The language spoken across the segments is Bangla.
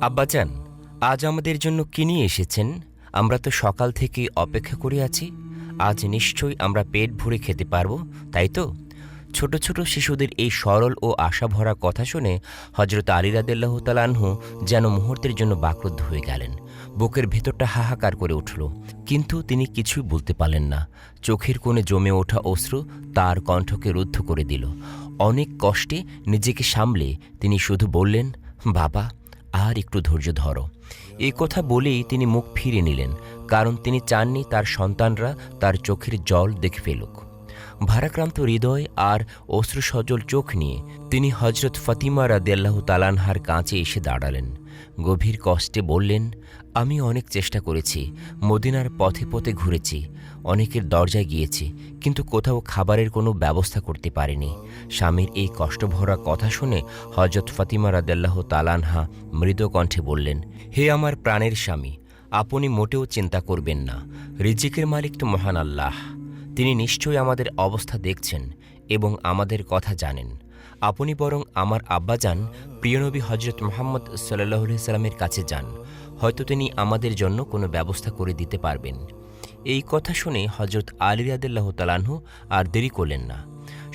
আব্বাজান, আজ আমাদের জন্য কি নিয়ে এসেছেন? আমরা তো সকাল থেকে অপেক্ষা করে আছি। আজ নিশ্চয়ই আমরা পেট ভরে খেতে পারবো, তাই তো? ছোট ছোট শিশুদের এই সরল ও আশাভরা কথা শুনে হজরত আলী রাদিয়াল্লাহু তাআলা আনহু যেন মুহূর্তের জন্য বাকরুদ্ধ হয়ে গেলেন। বুকের ভেতরটা হাহাকার করে উঠল, কিন্তু তিনি কিছুই বলতে পারলেন না। চোখের কোণে জমে ওঠা অশ্রু তার কণ্ঠকে রুদ্ধ করে দিল। অনেক কষ্টে নিজেকে সামলে তিনি শুধু বললেন, বাবা, আর একটু ধৈর্য ধরো। এই কথা বলেই তিনি মুখ ফিরে নিলেন, কারণ তিনি চাননি তার সন্তানরা তার চোখের জল দেখে ফেলুক। ভারাক্রান্ত হৃদয় আর অশ্রুসজল চোখ নিয়ে তিনি হজরত ফাতিমা রাদিয়াল্লাহু তাআলা আনহার কাছে এসে দাঁড়ালেন। গভীর কষ্টে বললেন, আমি অনেক চেষ্টা করেছি, মদিনার পথে পথে ঘুরেছি, অনেকের দরজায় গিয়েছি, কিন্তু কোথাও খাবারের কোনো ব্যবস্থা করতে পারিনি। স্বামীর এই কষ্টভরা কথা শুনে হজরত ফাতিমা রাদিয়াল্লাহু তাআলা আনহা মৃদু কণ্ঠে বললেন, হে আমার প্রাণের স্বামী, আপনি মোটেও চিন্তা করবেন না। রিজিকের মালিক তো মহান আল্লাহ। তিনি নিশ্চয়ই আমাদের অবস্থা দেখছেন এবং আমাদের কথা জানেন। আপনি বরং আমার আব্বাজান প্রিয়নবী হজরত মুহাম্মদ সাল্লাল্লাহু আলাইহি সাল্লামের কাছে যান, হয়তো তিনি আমাদের জন্য কোনো ব্যবস্থা করে দিতে পারবেন। এই কথা শুনে হজরত আলী রাদিয়াল্লাহু তাআলা আনহু আর দেরি করলেন না।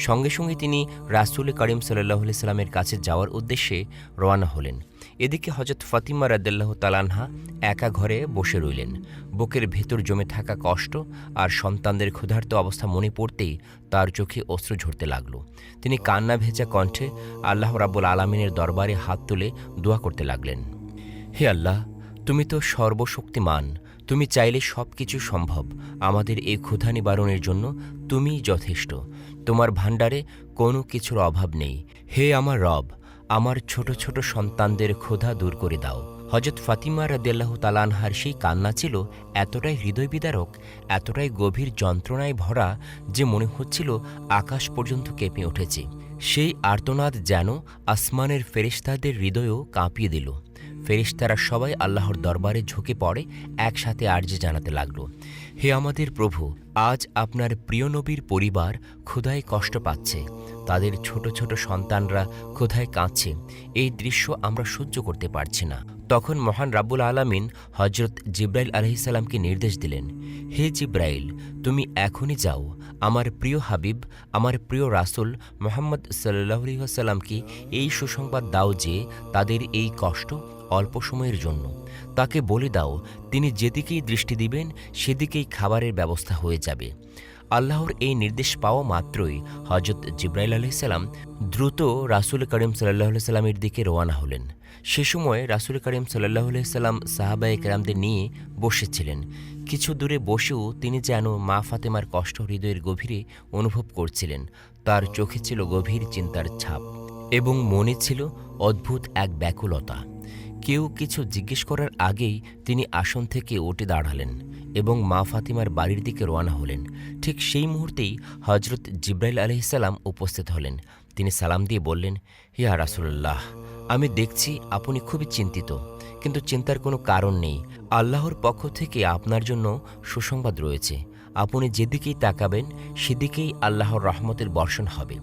সঙ্গে সঙ্গে তিনি রাসূল করিম সাল্লাল্লাহু আলাইহি সাল্লামের কাছে যাওয়ার উদ্দেশ্যে রওনা হলেন। এদিকে হজরত ফাতিমা রাদিয়াল্লাহু তাআলা আনহা একা ঘরে বসে রইলেন। বুকের ভেতর জমে থাকা কষ্ট আর সন্তানদের ক্ষুধার্ত অবস্থা মনে পড়তেই তার চোখে অশ্রু ঝরতে লাগল। তিনি কান্না ভেজা কণ্ঠে আল্লাহ রাব্বুল আলামিনের দরবারে হাত তুলে দোয়া করতে লাগলেন, হে আল্লাহ, তুমি তো সর্বশক্তিমান, তুমি চাইলে সব কিছু সম্ভব। আমাদের এই ক্ষুধা নিবারণের জন্য তুমিই যথেষ্ট। তোমার ভাণ্ডারে কোনো কিছুর অভাব নেই। হে আমার রব, আমার ছোট ছোট সন্তানদের ক্ষুধা দূর করে দাও। হজরত ফাতিমা রাদিয়াল্লাহু তাআলা আনহার সেই কান্না ছিল এতটাই হৃদয় বিদারক, এতটাই গভীর যন্ত্রণায় ভরা যে মনে হচ্ছিল আকাশ পর্যন্ত কেঁপে উঠেছে। সেই আর্তনাদ যেন আসমানের ফেরেশতাদের হৃদয়ও কাঁপিয়ে দিল। ফেরেশতারা সবাই আল্লাহর দরবারে ঝুঁকে পড়ে একসাথে আরজি জানাতে লাগল, হে আমাদের প্রভু, আজ আপনার প্রিয় নবীর পরিবার ক্ষুধায় কষ্ট পাচ্ছে, তাদের ছোট ছোট সন্তানরা ক্ষুধায় কাঁদছে। এই দৃশ্য আমরা সহ্য করতে পারছি না। তখন মহান রাব্বুল আলামিন হজরত জিব্রাইল আলাইহিস সালামকে নির্দেশ দিলেন, হে জিব্রাইল, তুমি এখনই যাও, আমার প্রিয় হাবিব, আমার প্রিয় রাসূল মুহাম্মদ সাল্লাল্লাহু আলাইহি ওয়াসাল্লামকে এই সুসংবাদ দাও যে তাদের এই কষ্ট অল্প সময়ের জন্য। তাকে বলে দাও, তিনি যেদিকেই দৃষ্টি দিবেন সেদিকেই খাবারের ব্যবস্থা হয়ে যাবে। আল্লাহর এই নির্দেশ পাওয়া মাত্রই হজরত জিব্রাইল আলাইহিস সালাম দ্রুত রাসূল করিম সাল্লাল্লাহু আলাইহি সাল্লামের দিকে রওনা হলেন। সে সময় রাসূল করিম সাল্লাল্লাহু আলাইহি সাল্লাম সাহাবায়ে কেরামদের নিয়ে বসেছিলেন। কিছু দূরে বসেও তিনি যেন মা ফাতেমার কষ্ট হৃদয়ের গভীরে অনুভব করছিলেন। তার চোখে ছিল গভীর চিন্তার ছাপ এবং মনে ছিল অদ্ভুত এক ব্যাকুলতা। কেউ কিছু জিজ্ঞেস করার আগেই তিনি আসন থেকে উঠে দাঁড়ালেন এবং মা ফাতিমার বাড়ির দিকে রওনা হলেন। ঠিক সেই মুহূর্তেই হজরত জিব্রাইল আলাইহিস সালাম উপস্থিত হলেন। তিনি সালাম দিয়ে বললেন, ইয়া রাসূলুল্লাহ, আমি দেখছি আপনি খুবই চিন্তিত, কিন্তু চিন্তার কোনো কারণ নেই। আল্লাহর পক্ষ থেকে আপনার জন্য সুসংবাদ রয়েছে। আপনি যেদিকেই তাকাবেন সেদিকেই আল্লাহর রহমতের বর্ষণ হবে।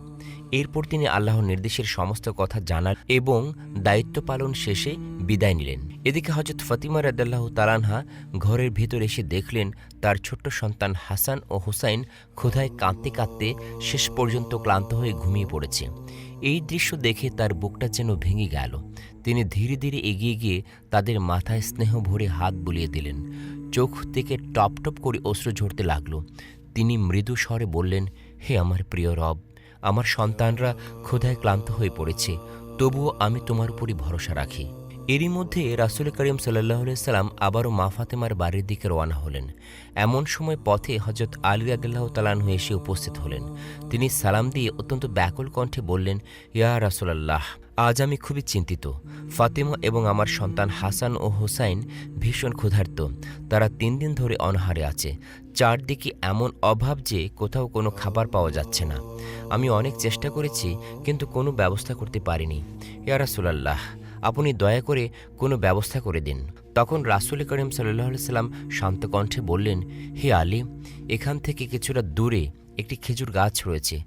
এরপর তিনি আল্লাহর নির্দেশের সমস্ত কথা জানার এবং দায়িত্ব পালন শেষে বিদায় নিলেন। এদিকে হজরত ফাতিমা রাদিয়াল্লাহু তাআলা আনহা ঘরের ভেতর এসে দেখলেন তার ছোট্ট সন্তান হাসান ও হুসাইন ক্ষুধায় কাঁদতে কাঁদতে শেষ পর্যন্ত ক্লান্ত হয়ে ঘুমিয়ে পড়েছে। এই দৃশ্য দেখে তার বুকটা যেন ভেঙে গেল। তিনি ধীরে ধীরে এগিয়ে গিয়ে তাদের মাথায় স্নেহ ভরে হাত বুলিয়ে দিলেন। চোখ থেকে টপ টপ করে অশ্রু ঝরতে লাগল। তিনি মৃদু স্বরে বললেন, হে আমার প্রিয় রব, আমার সন্তানরা ক্ষুধায় ক্লান্ত হয়ে পড়েছে, তবুও আমি তোমার উপরই ভরসা রাখি। এরই মধ্যে রাসূল করিম সাল্লাল্লাহু আলাইহি সাল্লাম আবারও মা ফাতেমার বাড়ির দিকে রওনা হলেন। এমন সময় পথে হজরত আলী রাদিয়াল্লাহু তাআলা আনহু এসে উপস্থিত হলেন। তিনি সালাম দিয়ে অত্যন্ত ব্যাকুল কণ্ঠে বললেন, ইয়া রাসূলুল্লাহ, আজ আমি খুবই চিন্তিত। ফাতেমা এবং আমার সন্তান হাসান ও হুসাইন ভীষণ ক্ষুধার্ত। তারা ৩ দিন ধরে অনাহারে আছে। চারদিকে এমন অভাব যে কোথাও কোনো খাবার পাওয়া যাচ্ছে না। আমি অনেক চেষ্টা করেছি, কিন্তু কোনো ব্যবস্থা করতে পারিনি। ইয়া রাসূলুল্লাহ, আপনি দয়া করে কোনো ব্যবস্থা করে দিন। তখন রাসূল করিম সাল্লাল্লাহু আলাইহি সাল্লাম শান্ত কণ্ঠে বললেন, হে আলী, এখান থেকে কিছুটা দূরে একটি খেজুর গাছ রয়েছে,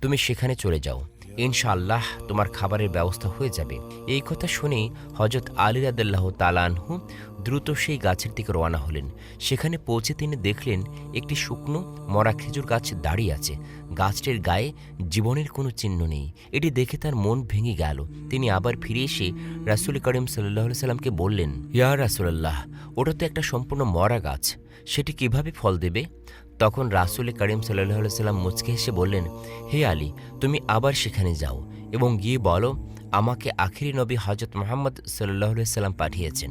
তুমি সেখানে চলে যাও। ইনশাআল্লাহ তোমার খাবারের ব্যবস্থা হয়ে যাবে। এই কথা শুনেই হজরত আলী রাদিয়াল্লাহু তাআলা আনহু দ্রুত সেই গাছের দিকে রওনা হলেন। সেখানে পৌঁছে তিনি দেখলেন একটি শুকনো মরা খেজুর গাছ দাঁড়িয়ে আছে। গাছটির গায়ে জীবনের কোনো চিহ্ন নেই। এটি দেখে তার মন ভেঙে গেল। তিনি আবার ফিরে এসে রাসূল করিম সাল্লাল্লাহু আলাইহি সাল্লামকে বললেন, ইয়া রাসূলুল্লাহ, ওটা তো একটা সম্পূর্ণ মরা গাছ, সেটি কিভাবে ফল দেবে? তখন রাসূল করিম সাল্লাল্লাহু আলাইহি সাল্লাম মুচকে হেসে বললেন, হে আলী, তুমি আবার সেখানে যাও এবং গিয়ে বলো আমাকে আখিরি নবী হজরত মুহাম্মদ সাল্লাল্লাহু আলাইহি সাল্লাম পাঠিয়েছেন।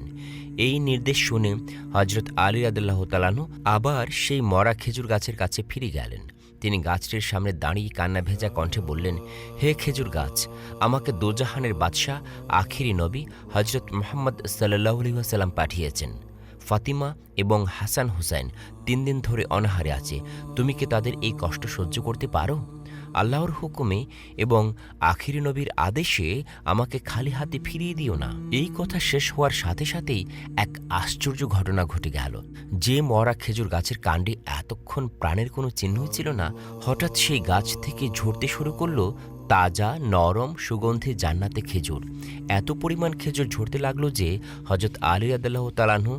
এই নির্দেশ শুনে হজরত আলী রাদিয়াল্লাহু তাআলা আনহু আবার সেই মরা খেজুর গাছের কাছে ফিরে গেলেন। তিনি গাছটির সামনে দাঁড়িয়ে কান্না ভেজা কণ্ঠে বললেন, হে খেজুর গাছ, আমাকে দোজাহানের বাদশাহ আখিরি নবী হজরত মুহাম্মদ সাল্লাল্লাহু আলাইহি ওয়াসাল্লাম পাঠিয়েছেন। ফাতিমা এবং হাসান হুসাইন 3 দিন ধরে অনাহারে আছে। তুমি কি তাদের এই কষ্ট সহ্য করতে পারো? আল্লাহর হুকুমে এবং আখিরি নবীর আদেশে আমাকে খালি হাতে ফিরিয়ে দিও না। এই কথা শেষ হওয়ার সাথে সাথেই এক আশ্চর্য ঘটনা ঘটে গেল। যে মরা খেজুর গাছের কাণ্ডে এতক্ষণ প্রাণের কোনো চিহ্নই ছিল না, হঠাৎ সেই গাছ থেকে ঝরতে শুরু করলো তাজা নরম সুগন্ধি জান্নাতে খেজুর। এত পরিমাণ খেজুর ঝরতে লাগলো যে হজরত আলী রাদিয়াল্লাহু তাআলা আনহু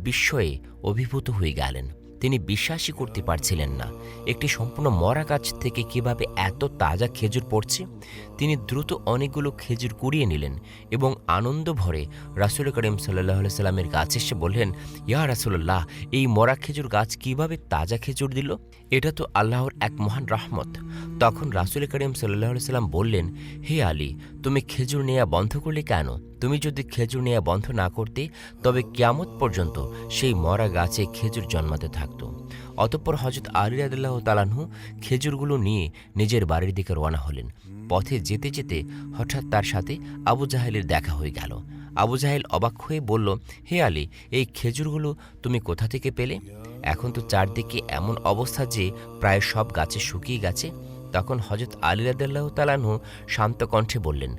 বিস্ময়ে অভিভূত হয়ে গেলেন। তিনি বিশ্বাসই করতে পারছিলেন না, একটি সম্পূর্ণ মরা গাছ থেকে কিভাবে এত তাজা খেজুর পড়ছে। তিনি দ্রুত অনেকগুলো খেজুর কুড়িয়ে নিলেন এবং আনন্দ ভরে রাসূল করিম সাল্লাল্লাহু আলাইহি সাল্লামের কাছে এসে বললেন, ইয়া রাসূলুল্লাহ, এই মরা খেজুর গাছ কিভাবে তাজা খেজুর দিল? এটা তো আল্লাহর এক মহান রহমত। তখন রাসূল করিম সাল্লাল্লাহু আলাইহি সাল্লাম বললেন, হে আলী, তুমি খেজুর নেওয়া বন্ধ করলে কেন? তুমি যদি খেজুর নেওয়া বন্ধ না করতে, তবে কিয়ামত পর্যন্ত সেই মরা গাছে খেজুর জন্মাতে থাকত। অতঃপর হযরত আলী রাদিয়াল্লাহু তাআলা আনহু খেজুরগুলো নিয়ে নিজের বাড়ির দিকে রওনা হলেন। পথে যেতে যেতে হঠাৎ তার সাথে আবু জাহেলের দেখা হয়ে গেল। আবু জাহেল অবাক হয়ে বলল, হে আলী, এই খেজুরগুলো তুমি কোথা থেকে পেলে? এখন তো চারদিকে এমন অবস্থা যে প্রায় সব গাছে শুকিয়ে গেছে। তখন হযরত আলী রাদিয়াল্লাহু তাআলা আনহু শান্ত কণ্ঠে বললেন,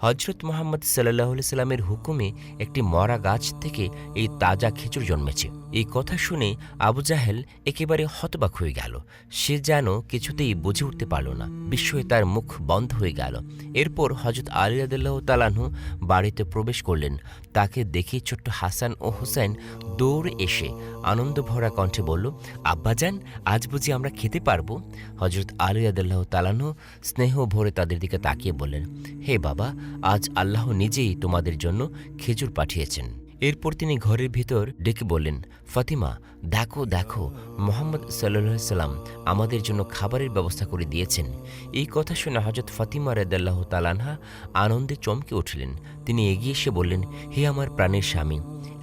হযরত মুহাম্মদ সাল্লাল্লাহু আলাইহি সাল্লামের হুকুমে একটি মরা গাছ থেকে এই তাজা খেজুর জন্মেছে। এই কথা শুনে আবু জাহেল একেবারে হতবাক হয়ে গেল। সে যেন কিছুতেই বুঝে উঠতে পারল না। বিস্ময়ে তার মুখ বন্ধ হয়ে গেল। এরপর হযরত আলী রাদিয়াল্লাহু তাআলা আনহু বাড়িতে প্রবেশ করলেন। তাকে দেখে ছোট্ট হাসান ও হুসাইন দৌড়ে এসে আনন্দ ভরা কণ্ঠে বলল, আব্বাজান, আজ বুঝি আমরা খেতে পারবো? হযরত আলী রাদিয়াল্লাহু তাআলা আনহু স্নেহ ভরে তাদের দিকে তাকিয়ে বললেন, হে বাবা, আজ আল্লাহ নিজেই তোমাদের জন্য খেজুর পাঠিয়েছেন। এরপর তিনি ঘরের ভিতর ডেকে বললেন, ফাতিমা, দেখো দেখো, মুহাম্মদ সাল্লাল্লাহু আলাইহি সাল্লাম আমাদের জন্য খাবারের ব্যবস্থা করে দিয়েছেন। এই কথা শুনে হযরত ফাতিমা রাদিয়াল্লাহু তাআলা আনহা আনন্দে চমকে উঠলেন। তিনি এগিয়ে এসে বললেন, হে আমার প্রাণের স্বামী,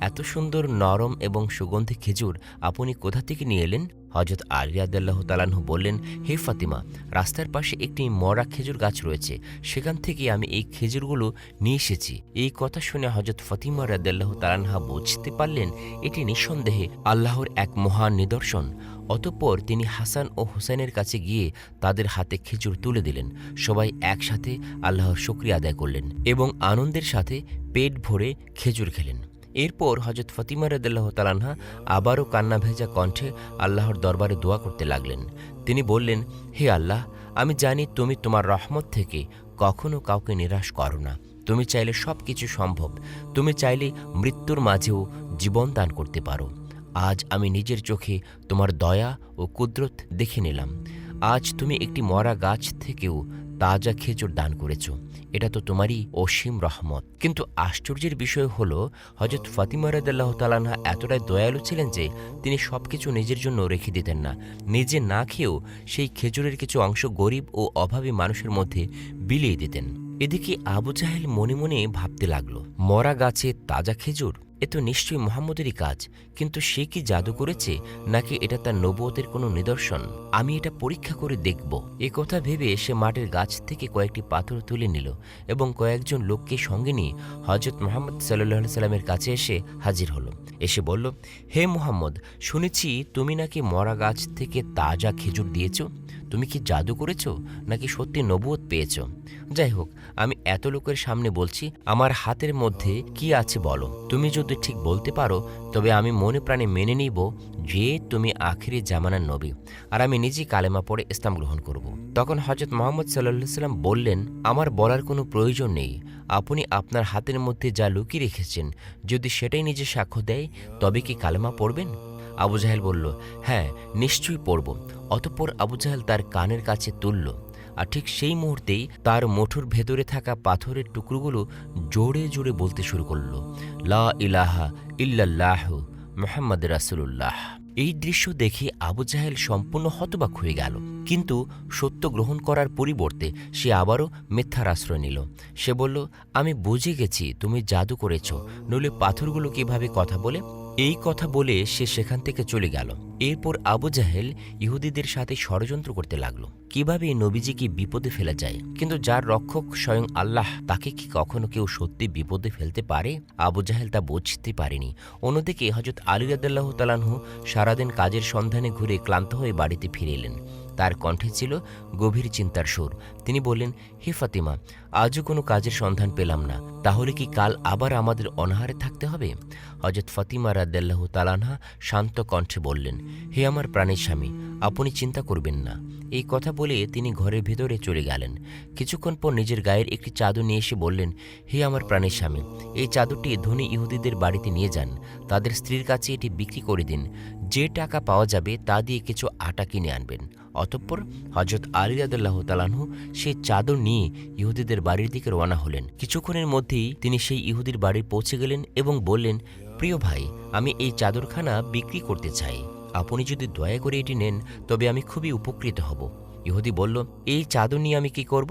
এত সুন্দর নরম এবং সুগন্ধি খেজুর আপনি কোথা থেকে নিয়ে এলেন? হযরত আলী রাদিয়াল্লাহু তাআলা আনহু বললেন, হে ফাতিমা, রাস্তার পাশে একটি মরা খেজুর গাছ রয়েছে, সেখান থেকে আমি এই খেজুরগুলো নিয়ে এসেছি। এই কথা শুনে হযরত ফাতিমা রাদিয়াল্লাহু তাআলা আনহা বুঝতে পারলেন এটি নিঃসন্দেহে আল্লাহর এক মহান নিদর্শন। অতঃপর তিনি হাসান ও হুসাইনের কাছে গিয়ে তাদের হাতে খেজুর তুলে দিলেন। সবাই একসাথে আল্লাহর শুকরিয়া আদায় করলেন এবং আনন্দের সাথে পেট ভরে খেজুর খেলেন। এরপর হযরত ফাতিমা রাদিয়াল্লাহু তাআলা আনহা আবারও কান্না ভেজা কণ্ঠে আল্লাহর দরবারে দোয়া করতে লাগলেন। তিনি বললেন, হে আল্লাহ, আমি জানি তুমি তোমার রহমত থেকে কখনো কাউকে নিরাশ করো না। তুমি চাইলে সব কিছু সম্ভব। তুমি চাইলে মৃত্যুর মাঝেও জীবন দান করতে পারো। আজ আমি নিজের চোখে তোমার দয়া ও কুদরত দেখে নিলাম। আজ তুমি একটি মরা গাছ থেকেও তাজা খেজুর দান করেছ। এটা তো তোমারই অসীম রহমত। কিন্তু আশ্চর্যের বিষয় হলো, হযরত ফাতিমা রাদিয়াল্লাহু তাআলা আনহা এতটাই দয়ালু ছিলেন যে তিনি সবকিছু নিজের জন্য রেখে দিতেন না। নিজে না খেয়েও সেই খেজুরের কিছু অংশ গরিব ও অভাবী মানুষের মধ্যে বিলিয়ে দিতেন। এদিকে আবু জাহেল মনে মনে ভাবতে লাগলো, মরা গাছে তাজা খেজুর, এ তো নিশ্চয়ই মুহাম্মদেরই কাজ। কিন্তু সে কি জাদু করেছে, নাকি এটা তার নবুয়তের কোনো নিদর্শন? আমি এটা পরীক্ষা করে দেখব। এ কথা ভেবে সে মাটির গাছ থেকে কয়েকটি পাথর তুলে নিল এবং কয়েকজন লোককে সঙ্গে নিয়ে হযরত মুহাম্মদ সাল্লাল্লাহু আলাইহি সাল্লামের কাছে এসে হাজির হলো। এসে বলল, হে মুহাম্মদ, শুনেছি তুমি নাকি মরা গাছ থেকে তাজা খেজুর দিয়েছ। তুমি কি জাদু করেছ, নাকি সত্যি নবুয়ত পেয়েছ? যাই হোক, আমি এত লোকের সামনে বলছি, আমার হাতের মধ্যে কি আছে বলো। তুমি যদি যদি ঠিক বলতে পারো তবে আমি মনে প্রাণে মেনে নিব যে তুমি আখিরি জামানার নবী, আর আমি নিজেই কালেমা পড়ে ইসলাম গ্রহণ করব। তখন হজরত মুহাম্মদ সাল্লাল্লাহু সাল্লাম বললেন, আমার বলার কোনো প্রয়োজন নেই। আপনি আপনার হাতের মধ্যে যা লুকিয়ে রেখেছেন, যদি সেটাই নিজে সাক্ষ্য দেয় তবে কি কালেমা পড়বেন? আবু জাহেল বলল, হ্যাঁ, নিশ্চয়ই পড়ব। অতঃপর আবু জাহেল তার কানের কাছে তুলল, আর ঠিক সেই মুহূর্তেই তার মুঠোর ভেতরে থাকা পাথরের টুকরোগুলো জোরে জোরে বলতে শুরু করল, লা ইলাহা ইল্লাল্লাহু মুহাম্মদ রাসূলুল্লাহ। এই দৃশ্য দেখে আবু জাহেল সম্পূর্ণ হতবাক হয়ে গেল, কিন্তু সত্য গ্রহণ করার পরিবর্তে সে আবারও মিথ্যার আশ্রয় নিল। সে বলল, আমি বুঝে গেছি তুমি জাদু করেছ, নইলে পাথরগুলো কিভাবে কথা বলে? এই কথা বলে সে সেখান থেকে চলে গেল। এরপর আবু জাহেল ইহুদিদের সাথে ষড়যন্ত্র করতে লাগলো, কিভাবে নবীজিকে বিপদে ফেলা যায়। কিন্তু যার রক্ষক স্বয়ং আল্লাহ, তাকে কি কখনো কেউ সত্যি বিপদে ফেলতে পারে? আবু জাহেল তা বুঝতে পারেনি। অন্যদিকে হযরত আলী রাদিয়াল্লাহু তাআলা আনহু সারাদিন কাজের সন্ধানে ঘুরে ক্লান্ত হয়ে বাড়িতে ফিরে এলেন। তার কণ্ঠে ছিল গভীর চিন্তার সুর। তিনি বললেন, হে ফাতিমা, আজও কোনো কাজের সন্ধান পেলাম না, তাহলে কি কাল আবার আমাদের অনাহারে থাকতে হবে? হযরত ফাতিমা রাদিয়াল্লাহু তাআলা আনহা শান্ত কণ্ঠে বললেন, হে আমার প্রাণের স্বামী, আপনি চিন্তা করবেন না। এই কথা বলে তিনি ঘরের ভেতরে চলে গেলেন। কিছুক্ষণ পর নিজের গায়ের একটি চাদর নিয়ে এসে বললেন, হে আমার প্রাণের স্বামী, এই চাদরটি ধনী ইহুদিদের বাড়িতে নিয়ে যান, তাদের স্ত্রীর কাছে এটি বিক্রি করে দিন। যে টাকা পাওয়া যাবে তা দিয়ে কিছু আটা কিনে আনবেন। অতঃপর হযরত আলী রাদিয়াল্লাহু তাআলা আনহু সেই চাদর নিয়ে ইহুদিদের বাড়ির দিকে রওনা হলেন। কিছুক্ষণের মধ্যেই তিনি সেই ইহুদির বাড়ি পৌঁছে গেলেন এবং বললেন, প্রিয় ভাই, আমি এই চাদরখানা বিক্রি করতে চাই। আপনি যদি দয়া করে এটি নেন তবে আমি খুবই উপকৃত হব। ইহুদি বলল, এই চাদর নিয়ে আমি কি করব?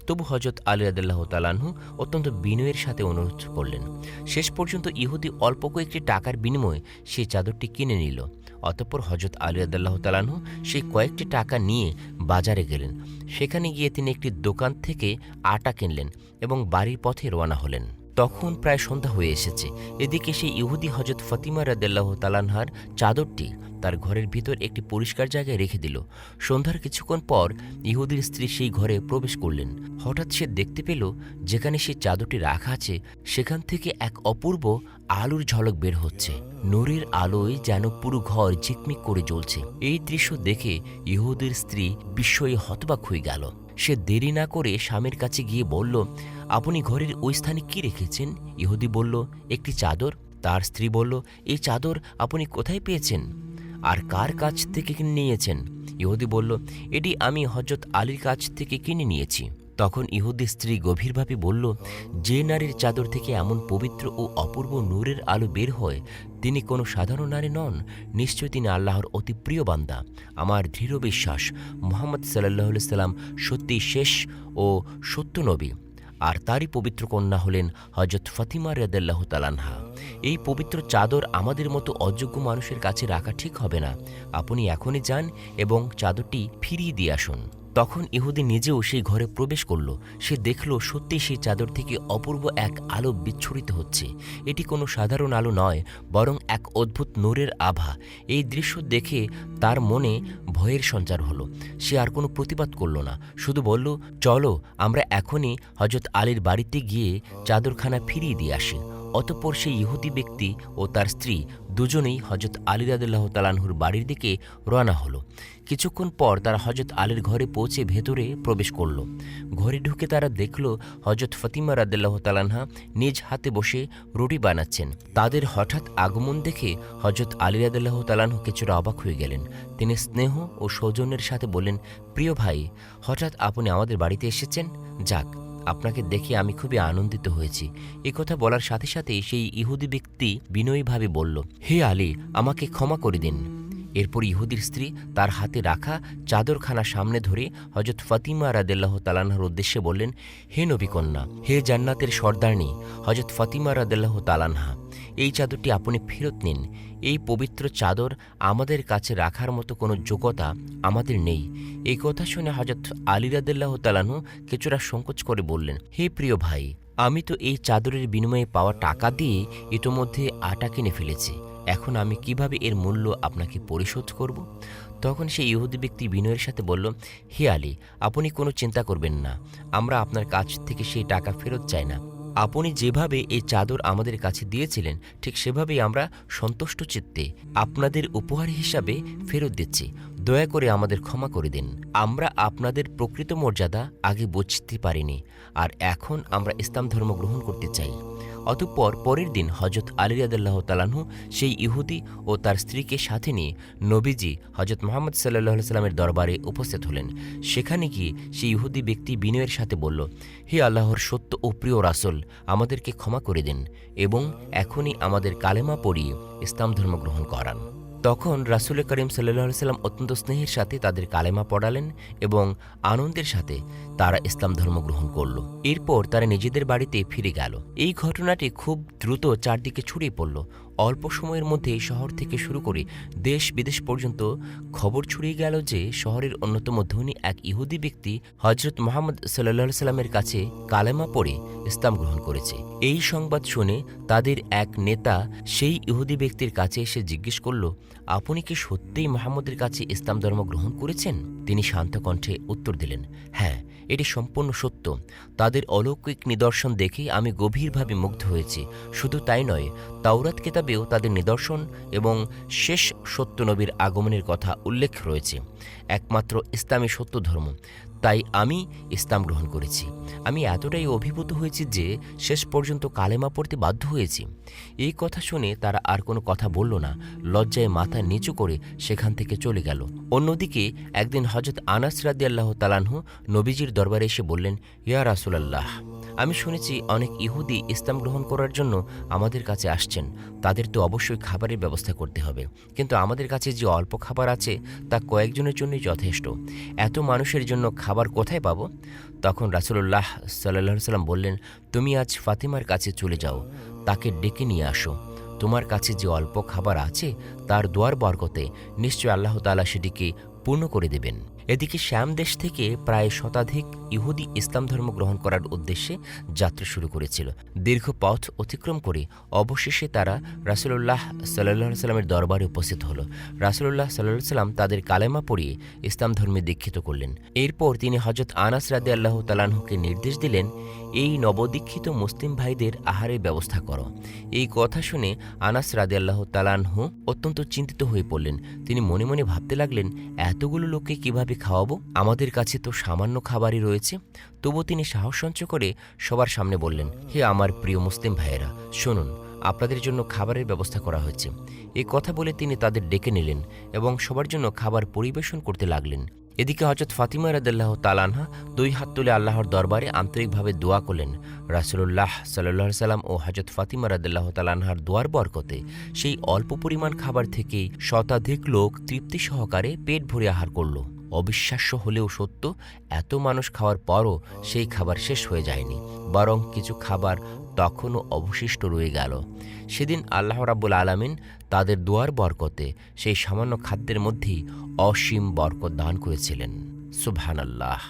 তবু হযরত আলী রাদিয়াল্লাহু তাআলা আনহু অত্যন্ত বিনয়ের সাথে অনুরোধ করলেন। শেষ পর্যন্ত ইহুদি অল্প কয়েকটি টাকার বিনিময়ে সেই চাদরটি কিনে নিল। অতঃপর হযরত আলী রাদিয়াল্লাহু তাআলা আনহু সেই কয়েকটি টাকা নিয়ে বাজারে গেলেন। সেখানে গিয়ে তিনি একটি দোকান থেকে আটা কিনলেন এবং বাড়ির পথে রওনা হলেন। তখন প্রায় সন্ধ্যা হয়ে এসেছে। এদিকে সেই ইহুদি হযরত ফাতিমা রাদিয়াল্লাহু তাআলা আনহার চাদরটি তার ঘরের ভিতর একটি পরিষ্কার জায়গায় রেখে দিল। সন্ধ্যার কিছুক্ষণ পর ইহুদির স্ত্রী সেই ঘরে প্রবেশ করলেন। হঠাৎ সে দেখতে পেল যেখানে সেই চাদরটি রাখা আছে সেখান থেকে এক অপূর্ব আলোর ঝলক বের হচ্ছে। নূরের আলোয় যেন পুরো ঘর ঝিকমিক করে জ্বলছে। এই দৃশ্য দেখে ইহুদির স্ত্রী বিস্ময়ে হতবাক হয়ে গেল। সে দেরি না করে স্বামীর কাছে গিয়ে বলল, আপনি ঘরের ওই স্থানে কি রেখেছেন? ইহুদি বলল, একটি চাদর। তার স্ত্রী বলল, এই চাদর আপনি কোথায় পেয়েছেন আর কার কাছ থেকে কিনে নিয়েছেন? ইহুদি বলল, এটি আমি হযরত আলীর কাছ থেকে কিনে নিয়েছি। তখন ইহুদি স্ত্রী গভীরভাবে বলল, যে নারীর চাদর থেকে এমন পবিত্র ও অপূর্ব নূরের আলো বের হয় তিনি কোনো সাধারণ নারী নন, নিশ্চয় তিনি আল্লাহর অতি প্রিয় বান্দা। আমার দৃঢ় বিশ্বাস মুহাম্মদ সাল্লাল্লাহু আলাইহি সাল্লাম সত্যি শেষ ও সত্য নবী, আর তারই পবিত্র কন্যা হলেন হযরত ফাতিমা রাদিয়াল্লাহু তাআলা আনহা। এই পবিত্র চাদর আমাদের মতো অযোগ্য মানুষের কাছে রাখা ঠিক হবে না। আপনি এখনই যান এবং চাদরটি ফিরিয়ে দিয়ে আসুন। তখন ইহুদি নিজেও সেই ঘরে প্রবেশ করল। সে দেখল সত্যি সেই চাদর থেকে অপূর্ব এক আলো বিচ্ছুরিত হচ্ছে। এটি কোনো সাধারণ আলো নয়, বরং এক অদ্ভুত নূরের আভা। এই দৃশ্য দেখে তার মনে ভয়ের সঞ্চার হলো। সে আর কোনো প্রতিবাদ করল না, শুধু বলল, চলো আমরা এখনই হযরত আলীর বাড়িতে গিয়ে চাদরখানা ফিরিয়ে দিয়ে আসি। অতঃপর সেই ইহুদি ব্যক্তি ও তার স্ত্রী দুজনেই হযরত আলী রাদিয়াল্লাহু তাআলা আনহুর বাড়ির দিকে রওনা হলো। কিছুক্ষণ পর তারা হযরত আলীর ঘরে পৌঁছে ভেতরে প্রবেশ করল। ঘরে ঢুকে তারা দেখল হযরত ফাতিমা রাদিয়াল্লাহু তাআলা আনহা নিজ হাতে বসে রুটি বানাচ্ছেন। তাদের হঠাৎ আগমন দেখে হযরত আলী রাদিয়াল্লাহু তাআলা আনহু কিছুটা অবাক হয়ে গেলেন। তিনি স্নেহ ও সৌজন্যের সাথে বললেন, প্রিয় ভাই, হঠাৎ আপনি আমাদের বাড়িতে এসেছেন। যাক, আপনাকে দেখে আমি খুবই আনন্দিত হয়েছি। এ কথা বলার সাথে সাথেই সেই ইহুদি ব্যক্তি বিনয়ীভাবে বলল, হে আলী, আমাকে ক্ষমা করে দিন। এরপর ইহুদির স্ত্রী তার হাতে রাখা চাদরখানা সামনে ধরে হযরত ফাতিমা রাদিয়াল্লাহু তাআলা আনহার উদ্দেশ্যে বললেন, হে নবী কন্যা, হে জান্নাতের সর্দারনী হযরত ফাতিমা রাদিয়াল্লাহু তাআলা আনহা, এই চাদরটি আপনি ফেরত নিন। এই পবিত্র চাদর আমাদের কাছে রাখার মতো কোনো যোগ্যতা আমাদের নেই। এই কথা শুনে হযরত আলী রাদিয়াল্লাহু তাআলা আনহু কিছুটা সংকোচ করে বললেন, হে প্রিয় ভাই, আমি তো এই চাদরের বিনিময়ে পাওয়া টাকা দিয়ে ইতোমধ্যে আটা কিনে ফেলেছি। এখন আমি কিভাবে এর মূল্য আপনাকে পরিশোধ করব? তখন সেই ইহুদি ব্যক্তি বিনয়ের সাথে বলল, হে আলী, আপনি কোনো চিন্তা করবেন না, আমরা আপনার কাছ থেকে সেই টাকা ফেরত চাই না। আপনি যেভাবে এই চাদর আমাদের কাছে দিয়েছিলেন ঠিক সেভাবেই আমরা সন্তুষ্ট চিত্তে আপনাদের উপহার হিসাবে ফেরত দিচ্ছি। দয়া করে আমাদের ক্ষমা করে দিন। আমরা আপনাদের প্রকৃত মর্যাদা আগে বুঝতে পারিনি, আর এখন আমরা ইসলাম ধর্ম গ্রহণ করতে চাই। অতঃপর পরের দিন হজরত আলী রাদিয়াল্লাহু তাআলা আনহু সেই ইহুদি ও তার স্ত্রীকে সাথে নিয়ে নবীজি হজরত মুহাম্মদ সাল্লাল্লাহু আলাইহি সাল্লামের দরবারে উপস্থিত হলেন। সেখানে গিয়ে সেই ইহুদি ব্যক্তি বিনয়ের সাথে বলল, হে আল্লাহর সত্য ও প্রিয় রাসূল, আমাদেরকে ক্ষমা করে দিন এবং এখনই আমাদের কালেমা পড়িয়ে ইসলাম ধর্ম গ্রহণ করান। তখন রাসূল করিম সাল্লাল্লাহু আলাইহি সাল্লাম অত্যন্ত স্নেহের সাথে তাদের কালেমা পড়ালেন এবং আনন্দের সাথে তারা ইসলাম ধর্ম গ্রহণ করল। এরপর তারা নিজেদের বাড়িতে ফিরে গেল। এই ঘটনাটি খুব দ্রুত চারদিকে ছড়িয়ে পড়ল। অল্প সময়ের মধ্যেই শহর থেকে শুরু করে দেশ বিদেশ পর্যন্ত খবর ছড়িয়ে গেল যে শহরের অন্যতম ধনী এক ইহুদি ব্যক্তি হজরত মুহাম্মদ সাল্লাল্লাহু আলাইহি সাল্লামের কাছে কালেমা পড়ে ইসলাম গ্রহণ করেছে। এই সংবাদ শুনে তাদের এক নেতা সেই ইহুদি ব্যক্তির কাছে এসে জিজ্ঞেস করল, আপনি কি সত্যিই মুহাম্মদের কাছে ইসলাম ধর্ম গ্রহণ করেছেন? তিনি শান্ত কণ্ঠে উত্তর দিলেন, হ্যাঁ, এটি সম্পূর্ণ সত্য। তাদের অলৌকিক নিদর্শন দেখে আমি গভীরভাবে মুগ্ধ হয়েছি। শুধু তাই নয়, তাওরাত কিতাবেও তাদের নিদর্শন এবং শেষ সত্য নবীর আগমনের কথা উল্লেখ রয়েছে। একমাত্র ইসলামী সত্য ধর্ম, তাই আমি ইসলাম গ্রহণ করেছি। আমি এতটাই অভিভূত হয়েছি যে শেষ পর্যন্ত কালেমা পড়তে বাধ্য হয়েছি। এই কথা শুনে তারা আর কোনো কথা বলল না, লজ্জায় মাথা নিচু করে সেখান থেকে চলে গেল। অন্যদিকে একদিন হজরত আনাস রাদিয়াল্লাহু তাআলা আনহু নবীজির দরবারে এসে বললেন, ইয়া রাসূলুল্লাহ, আমি শুনেছি অনেক ইহুদি ইসলাম গ্রহণ করার জন্য আমাদের কাছে আসছেন। তাদের তো অবশ্যই খাবারের ব্যবস্থা করতে হবে, কিন্তু আমাদের কাছে যে অল্প খাবার আছে তা কয়েকজনের জন্যই যথেষ্ট। এত মানুষের জন্য খাবার কোথায় পাবো? তখন রাসূলুল্লাহ সাল্লাল্লাহু আলাইহি সাল্লাম বললেন, তুমি আজ ফাতিমার কাছে চলে যাও, তাকে ডেকে নিয়ে আসো। তোমার কাছে যে অল্প খাবার আছে তার দোয়ার বরকতে নিশ্চয় আল্লাহ তাআলা সেটিকে পূর্ণ করে দেবেন। এদিকে শ্যাম দেশ থেকে প্রায় শতাধিক ইহুদি ইসলাম ধর্ম গ্রহণ করার উদ্দেশ্যে যাত্রা শুরু করেছিল। দীর্ঘ পথ অতিক্রম করে অবশেষে তারা রাসূলুল্লাহ সাল্লাল্লাহু আলাইহি সাল্লামের দরবারে উপস্থিত হল। রাসূলুল্লাহ সাল্লাল্লাহু আলাইহি সাল্লাম তাদের কালেমা পড়িয়ে ইসলাম ধর্মে দীক্ষিত করলেন। এরপর তিনি হযরত আনাস রাদিয়াল্লাহু তাআলা আনহুকে নির্দেশ দিলেন, এই নবদীক্ষিত মুসলিম ভাইদের আহারের ব্যবস্থা করো। এই কথা শুনে আনাস রাদিয়াল্লাহু তাআলা আনহু অত্যন্ত চিন্তিত হয়ে পড়লেন। তিনি মনে মনে ভাবতে লাগলেন, এতগুলো লোককে কিভাবে খাওয়াবো? আমাদের কাছে তো সামান্য খাবারই রয়েছে। তবু তিনি সাহস সঞ্চয় করে সবার সামনে বললেন, হে আমার প্রিয় মুসলিম ভাইয়েরা, শুনুন, আপনাদের জন্য খাবারের ব্যবস্থা করা হয়েছে। এই কথা বলে তিনি তাদের ডেকে নিলেন এবং সবার জন্য খাবার পরিবেশন করতে লাগলেন। এদিকে হযরত ফাতিমা রাদিয়াল্লাহু তাআলা আনহা দুই হাত তুলে আল্লাহর দরবারে আন্তরিকভাবে দোয়া করলেন। রাসূলুল্লাহ সাল্লাল্লাহু আলাইহি সাল্লাম ও হযরত ফাতিমা রাদিয়াল্লাহু তাআলা আনহার দোয়ার বরকতে সেই অল্প পরিমাণ খাবার থেকেই শতাধিক লোক তৃপ্তি সহকারে পেট ভরে আহার করল। অবিশ্বাস্য হলেও সত্য, এত মানুষ খাওয়ার পরও সেই খাবার শেষ হয়ে যায়নি, বরং কিছু খাবার তখনও অবশিষ্ট রয়ে গেল। সেদিন আল্লাহ রাব্বুল আলামিন তাদের দোয়ার বরকতে সেই সামান্য খাদ্যের মধ্যেই অসীম বরকত দান করেছিলেন। সুবহানাল্লাহ।